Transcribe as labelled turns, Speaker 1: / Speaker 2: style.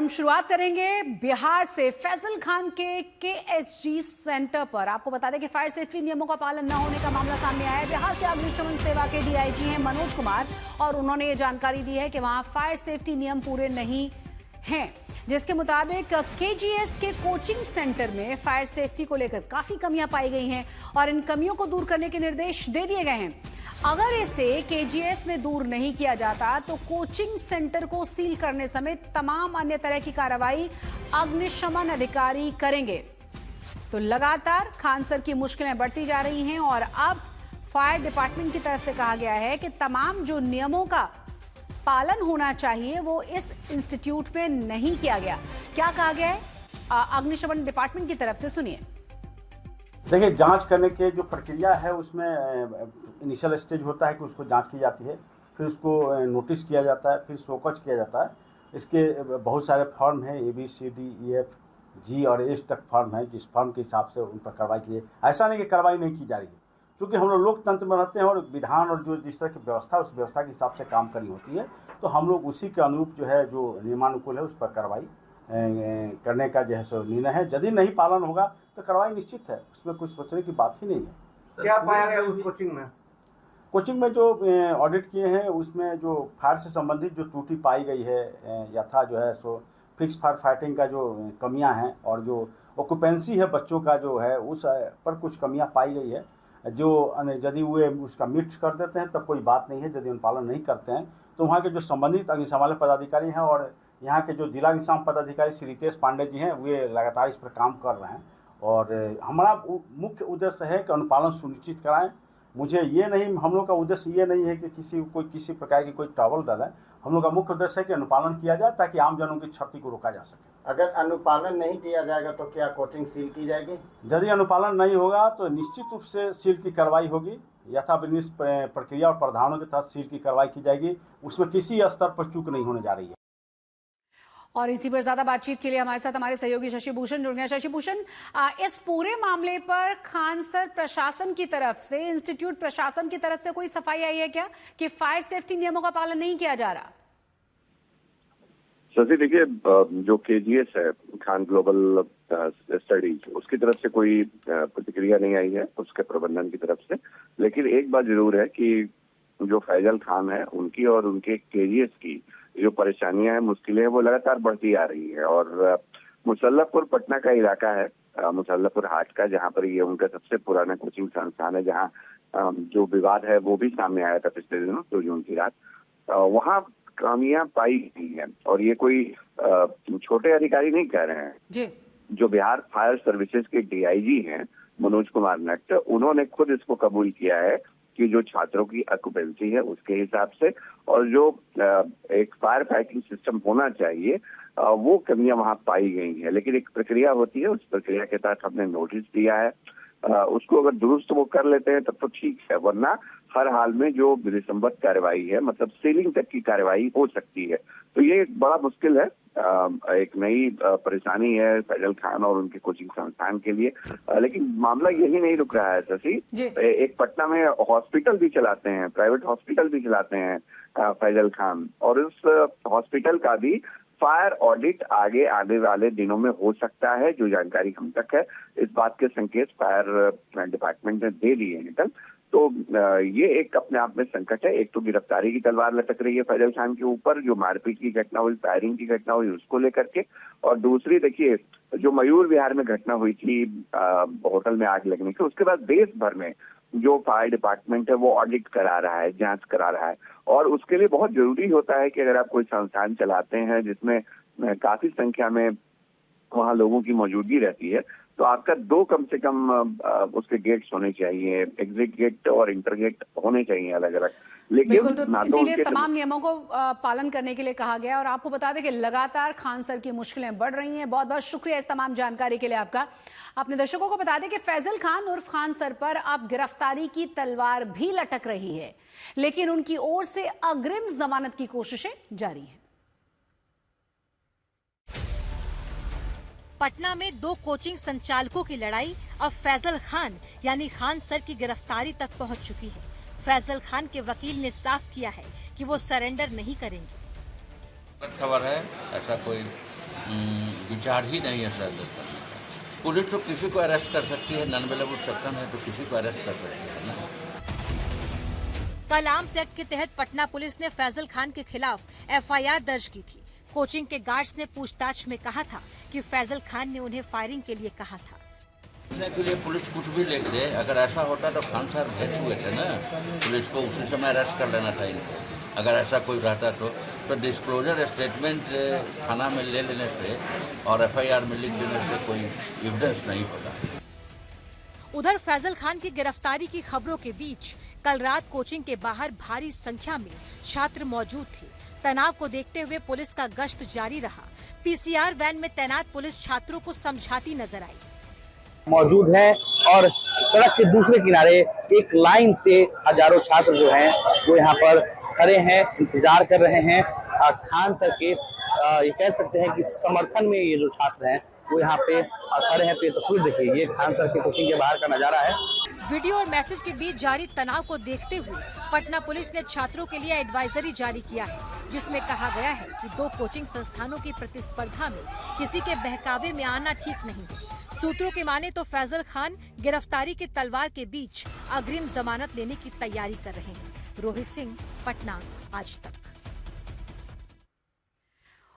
Speaker 1: हम शुरुआत करेंगे बिहार से। फैजल खान के KSG सेंटर पर आपको बता दें कि फायर सेफ्टी नियमों का पालन न होने का मामला सामने आया है। बिहार के अग्निशमन सेवा के DIG हैं मनोज कुमार, और उन्होंने ये जानकारी दी है कि वहां फायर सेफ्टी नियम पूरे नहीं हैं, जिसके मुताबिक KGS के कोचिंग सेंटर में फायर सेफ्टी को लेकर काफी कमियां पाई गई हैं और इन कमियों को दूर करने के निर्देश दे दिए गए हैं। अगर इसे KGS में दूर नहीं किया जाता तो कोचिंग सेंटर को सील करने समेत तमाम अन्य तरह की कार्रवाई अग्निशमन अधिकारी करेंगे। तो लगातार खान सर की मुश्किलें बढ़ती जा रही हैं और अब फायर डिपार्टमेंट की तरफ से कहा गया है कि तमाम जो नियमों का पालन होना चाहिए वो इस इंस्टीट्यूट में नहीं किया गया। क्या कहा गया है अग्निशमन डिपार्टमेंट की तरफ से, सुनिए।
Speaker 2: देखिए, जांच करने के जो प्रक्रिया है उसमें इनिशियल स्टेज होता है कि उसको जांच की जाती है, फिर उसको नोटिस किया जाता है, फिर शोकज किया जाता है। इसके बहुत सारे फॉर्म हैं, ABCDEFG और H तक फॉर्म है, जिस फॉर्म के हिसाब से उन पर कार्रवाई की। ऐसा नहीं कि कार्रवाई नहीं की जा रही है, क्योंकि हम लोग लोकतंत्र में रहते हैं और विधान और जो जिस तरह की व्यवस्था उस व्यवस्था के हिसाब से काम करनी होती है, तो हम लोग उसी के अनुरूप जो है जो नियमानुकूल है उस पर कार्रवाई करने का जो है सो निर्णय है। यदि नहीं पालन होगा तो कार्रवाई निश्चित है, उसमें कुछ सोचने की बात ही नहीं है।
Speaker 3: क्या पाया गया उस कोचिंग में?
Speaker 2: कोचिंग में जो ऑडिट किए हैं उसमें जो फायर से संबंधित जो त्रुटि पाई गई है यथा जो है सो फिक्स फायर फाइटिंग का जो कमियां हैं और जो ऑक्यूपेंसी है बच्चों का जो है उस पर कुछ कमियां पाई गई है। जो यदि वे उसका मिट कर देते हैं तब कोई बात नहीं है, यदि अनुपालन नहीं करते हैं तो वहाँ के जो संबंधित अग्निशमन पदाधिकारी हैं और यहाँ के जो जिला अग्निशमन पदाधिकारी श्री रितेश पांडे जी हैं, वे लगातार इस पर काम कर रहे हैं और हमारा मुख्य उद्देश्य है कि अनुपालन सुनिश्चित कराएं। मुझे ये नहीं, हम लोग का उद्देश्य ये नहीं है कि किसी प्रकार की कोई ट्रबल डाले। हम लोग का मुख्य उद्देश्य है कि अनुपालन किया जाए ताकि आम जनों की क्षति को रोका जा सके।
Speaker 3: अगर अनुपालन नहीं किया जाएगा तो क्या कोचिंग सील की जाएगी?
Speaker 2: यदि अनुपालन नहीं होगा तो निश्चित रूप से सील की कार्रवाई होगी। यथाविनिश्चित प्रक्रिया और प्रावधानों के तहत सील की कार्रवाई की जाएगी, उसमें किसी स्तर पर चूक नहीं होने जा रही है।
Speaker 1: और इसी पर ज्यादा बातचीत के लिए हमारे साथ हमारे सहयोगी शशि भूषण जुड़ गए। शशि भूषण, इस पूरे मामले पर खान सर प्रशासन की तरफ से, इंस्टीट्यूट प्रशासन की तरफ से कोई सफाई आई है क्या कि फायर सेफ्टी नियमों का पालन नहीं किया जा रहा?
Speaker 4: शशि, देखिए, जो KGS है खान ग्लोबल स्टडीज, उसकी तरफ से कोई प्रतिक्रिया नहीं आई है उसके प्रबंधन की तरफ से। लेकिन एक बात जरूर है कि जो फैजल खान है उनकी और उनके KGS की जो परेशानियां हैं, मुश्किलें हैं, वो लगातार बढ़ती आ रही है। और मुसल्लफपुर पटना का इलाका है, मुसल्लफपुर हाट का, जहां पर ये उनका सबसे पुराना कोचिंग संस्थान है, जहां जो विवाद है वो भी सामने आया था पिछले दिनों 2 जून की रात। वहां खामियां पाई गई हैं और ये कोई छोटे अधिकारी नहीं कह रहे हैं
Speaker 1: जी।
Speaker 4: जो बिहार फायर सर्विसेज के DIG हैं मनोज कुमार नट्ट, उन्होंने खुद इसको कबूल किया है कि जो छात्रों की ऑक्यूपेंसी है उसके हिसाब से और जो एक फायर फाइटिंग सिस्टम होना चाहिए वो कमियां वहां पाई गई हैं। लेकिन एक प्रक्रिया होती है, उस प्रक्रिया के तहत हमने नोटिस दिया है, उसको अगर दुरुस्त वो कर लेते हैं तब तो ठीक है, वरना हर हाल में जो विधिसम्मत कार्रवाई है, मतलब सीलिंग तक की कार्रवाई हो सकती है। तो ये एक बड़ा मुश्किल है, एक नई परेशानी है फैजल खान और उनके कोचिंग संस्थान के लिए। लेकिन मामला यही नहीं रुक रहा है शशि। एक पटना में हॉस्पिटल भी चलाते हैं, प्राइवेट हॉस्पिटल भी चलाते हैं फैजल खान, और उस हॉस्पिटल का भी फायर ऑडिट आगे वाले दिनों में हो सकता है, जो जानकारी हम तक है। इस बात के संकेत फायर डिपार्टमेंट ने दे दिए हैं कल। तो ये एक अपने आप में संकट है। एक तो गिरफ्तारी की तलवार लटक रही है फैजल खान के ऊपर, जो मारपीट की घटना हुई, फायरिंग की घटना हुई, उसको लेकर के, और दूसरी देखिए जो मयूर विहार में घटना हुई थी होटल में आग लगने की, उसके बाद देश भर में जो फायर डिपार्टमेंट है वो ऑडिट करा रहा है, जांच करा रहा है। और उसके लिए बहुत जरूरी होता है कि अगर आप कोई संस्थान चलाते हैं जिसमें काफी संख्या में वहाँ लोगों की मौजूदगी रहती है, तो आपका 2 कम से कम उसके गेट्स होने चाहिए, एग्जिट गेट और इंटर गेट होने चाहिए अलग अलग।
Speaker 1: लेकिन तो इसीलिए तमाम नियमों को पालन करने के लिए कहा गया। और आपको बता दें कि लगातार खान सर की मुश्किलें बढ़ रही हैं। बहुत बहुत शुक्रिया इस तमाम जानकारी के लिए आपका। अपने दर्शकों को बता दें कि फैजल खान उर्फ खान सर पर अब गिरफ्तारी की तलवार भी लटक रही है, लेकिन उनकी ओर से अग्रिम जमानत की कोशिशें जारी हैं।
Speaker 5: पटना में 2 कोचिंग संचालकों की लड़ाई अब फैजल खान यानी खान सर की गिरफ्तारी तक पहुंच चुकी है। फैजल खान के वकील ने साफ किया है कि वो सरेंडर नहीं करेंगे।
Speaker 6: खबर है, ऐसा कोई विचार ही नहीं है सर करने का। पुलिस तो किसी को अरेस्ट कर सकती है, नॉन अवेलेबल सेक्शन है तो किसी को अरेस्ट कर सकती है ना।
Speaker 5: कल आर्म्स एक्ट के तहत पटना पुलिस ने फैजल खान के खिलाफ एफआईआर दर्ज की थी। कोचिंग के गार्ड्स ने पूछताछ में कहा था कि फैजल खान ने उन्हें फायरिंग के लिए कहा था।
Speaker 6: के लिए पुलिस कुछ भी लिख दे, अगर ऐसा होता तो खान साहब भेज हुए थे ना, पुलिस को उसी समय अरेस्ट कर लेना था इनको। अगर ऐसा कोई रहता तो डिस्क्लोजर स्टेटमेंट थाना में ले लेने से और एफआईआर में लिख देने से कोई एविडेंस नहीं होता।
Speaker 5: उधर फैजल खान की गिरफ्तारी की खबरों के बीच कल रात कोचिंग के बाहर भारी संख्या में छात्र मौजूद थे। तनाव को देखते हुए पुलिस का गश्त जारी रहा। पीसीआर वैन में तैनात पुलिस छात्रों को समझाती नजर आई।
Speaker 7: मौजूद है और सड़क के दूसरे किनारे एक लाइन से हजारों छात्र जो हैं वो यहाँ पर खड़े हैं, इंतजार कर रहे हैं। खान सर के ये कह सकते हैं कि समर्थन में ये जो छात्र हैं वो यहाँ पे खड़े हैं। तो ये तस्वीर देखिए, ये खान सर के कोचिंग के बाहर का नजारा है।
Speaker 5: वीडियो और मैसेज के बीच जारी तनाव को देखते हुए पटना पुलिस ने छात्रों के लिए एडवाइजरी जारी किया है, जिसमें कहा गया है कि 2 कोचिंग संस्थानों की प्रतिस्पर्धा में किसी के बहकावे में आना ठीक नहीं है। सूत्रों के माने तो फैजल खान गिरफ्तारी के तलवार के बीच अग्रिम जमानत लेने की तैयारी कर रहे हैं। रोहित सिंह, पटना, आज तक।